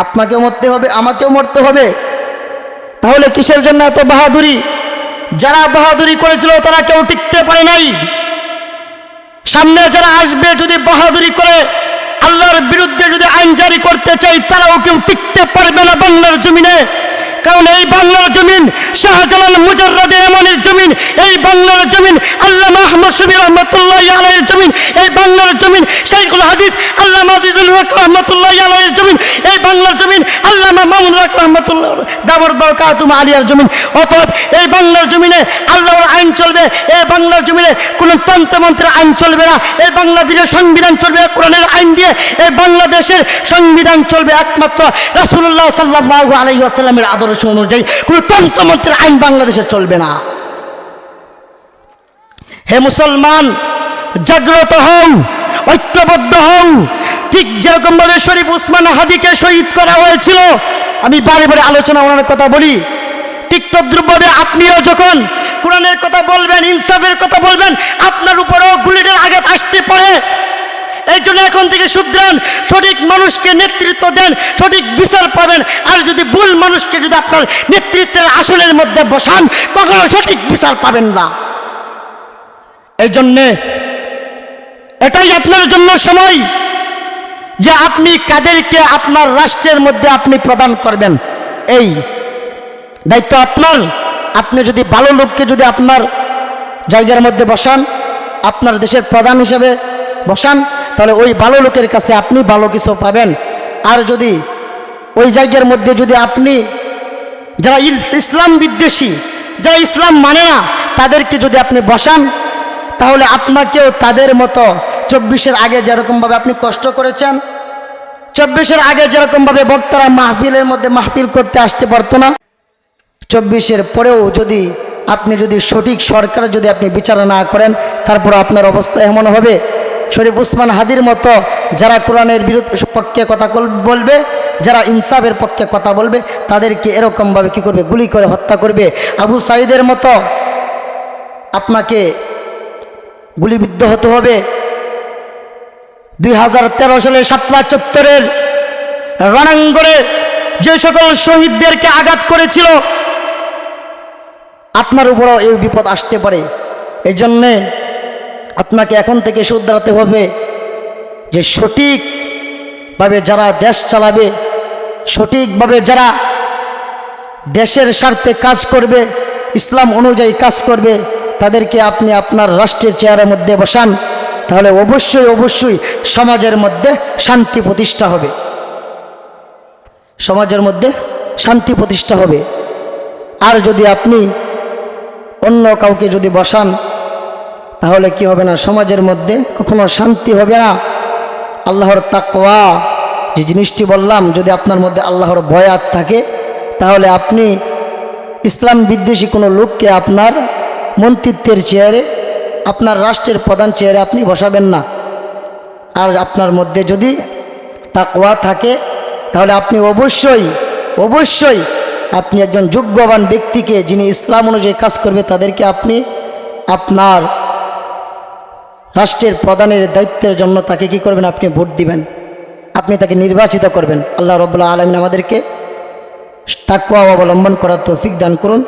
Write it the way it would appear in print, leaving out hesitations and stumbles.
আপনাকেও মরতে হবে, আমাকেও মরতে হবে। তাহলে কিসের জন্য এত বাহাদুরি? যারা বাহাদুরি করেছিল তারা কেউ টিকতে পারে নাই। সামনে যারা আসবে যদি বাহাদুরি করে আল্লাহর বিরুদ্ধে যদি আইন জারি করতে চাই, তারাও কেউ টিকতে পারবে না বাংলার জমিনে। কারণ এই বাংলার জমিন শাহজালাল মুজাররদ এমনের জমিন, এই বাংলার জমিন আল্লামা আহমদ শফি রহমতুল্লাহ আলাইহির জমিন, এই বাংলার জমিন শাইখুল হাদিস আল্লামা আজিজুল হক রহমতুল্লাহ আলাইহির জমিন, এই বাংলার জমিন আল্লামা মামুনুল হক রহমতুল্লাহ দাবর বরকাতুম আলিয়ার জমিন। অতএব এই বাংলার জমিনে আল্লাহর আইন চলবে, এই বাংলার জমিনে কোনো তন্ত্রমন্ত্রের আইন চলবে না। এই বাংলাদেশের সংবিধান চলবে কোরআনের আইন দিয়ে, এই বাংলাদেশের সংবিধান চলবে একমাত্র রাসূলুল্লাহ সাল্লাল্লাহু আলাইহি ওয়াসাল্লামের আদর্শ অনুযায়ী। কোনো তন্ত্রমন্ত্রের আইন বাংলাদেশে চলবে না। হে মুসলমান, জাগ্রত হও, ঐক্যবদ্ধ হও। ঠিক যেরকম ভাবে শরীফ উসমান হাদিকে শহীদ করা হয়েছিল, আমি বারে বারে আলোচনা ওনার কথা বলি, ঠিক তদ্রুপভাবে আপনিও যখন কোরআনের কথা বলবেন, ইনসাফের কথা বলবেন, আপনার উপরেও গুলির আঘাত আসতে পারে। এই জন্য এখন থেকে শুধরান, সঠিক মানুষকে নেতৃত্ব দেন, সঠিক বিচার পাবেন। আর যদি ভুল মানুষকে যদি আপনার নেতৃত্বের আসনের মধ্যে বসান, কখনো সঠিক বিচার পাবেন না। এই জন্যে এটাই আপনার জন্য সময় যে আপনি কাদেরকে আপনার রাষ্ট্রের মধ্যে আপনি প্রদান করবেন, এই দায়িত্ব আপনার। আপনি যদি ভালো লোককে যদি আপনার জায়গার মধ্যে বসান, আপনার দেশের প্রধান হিসেবে বসান, তাহলে ওই ভালো লোকের কাছে আপনি ভালো কিছু পাবেন। আর যদি ওই জায়গার মধ্যে যদি আপনি যারা ইসলাম বিদ্বেষী, যারা ইসলাম মানে না, তাদেরকে যদি আপনি বসান, তাহলে আপনাকেও তাদের মতো 24-এর আগে যেরকমভাবে আপনি কষ্ট করেছেন, 24-এর আগে যেরকমভাবে বক্তারা মাহফিলের মধ্যে মাহফিল করতে আসতে পারতো না, 24-এর পরেও যদি আপনি যদি সঠিক সরকার যদি আপনি বিচার না করেন, তারপর আপনার অবস্থা এমন হবে। শরীফ উসমান হাদির মতো যারা কোরআনের পক্ষে কথা বলবে, যারা ইনসাফের পক্ষে কথা বলবে, তাদেরকে এরকমভাবে কি করবে? গুলি করে হত্যা করবে। আবু সাঈদের মতো আপনাকে গুলিবিদ্ধ হতে হবে। 2013 সালে শাপলা চত্বরের রণাঙ্গনে যে সকল শহীদদেরকে আঘাত করেছিল, আপনার উপরও এই বিপদ আসতে পারে। এই জন্যে আপনাকে এখন থেকে শুধরাতে হবে যে সঠিকভাবে যারা দেশ চালাবে, সঠিকভাবে যারা দেশের স্বার্থে কাজ করবে, ইসলাম অনুযায়ী কাজ করবে, তাদেরকে আপনি আপনার রাষ্ট্রের চেয়ারের মধ্যে বসান, তাহলে অবশ্যই অবশ্যই সমাজের মধ্যে শান্তি প্রতিষ্ঠা হবে। সমাজের মধ্যে শান্তি প্রতিষ্ঠা হবে। আর যদি আপনি অন্য কাউকে যদি বসান, তাহলে কি হবে না? সমাজের মধ্যে কখনো শান্তি হবে না। আল্লাহর তাকওয়া যে জিনিসটি বললাম, যদি আপনার মধ্যে আল্লাহর ভয় থাকে, তাহলে আপনি ইসলাম বিদ্বেষী কোনো লোককে আপনার মন্ত্রিত্বের চেয়ারে, আপনার রাষ্ট্রের প্রধান চেয়ারে আপনি বসাবেন না। আর আপনার মধ্যে যদি তাকওয়া থাকে, তাহলে আপনি অবশ্যই অবশ্যই আপনি একজন যোগ্যবান ব্যক্তিকে, যিনি ইসলাম অনুযায়ী কাজ করবে, তাদেরকে আপনি আপনার রাষ্ট্রের প্রধানের দায়িত্বের জন্য তাকে কি করবেন? আপনি ভোট দিবেন, আপনি তাকে নির্বাচিত করবেন। আল্লাহ রাব্বুল আলামিন আমাদেরকে তাকওয়া অবলম্বন করার তৌফিক দান করুন।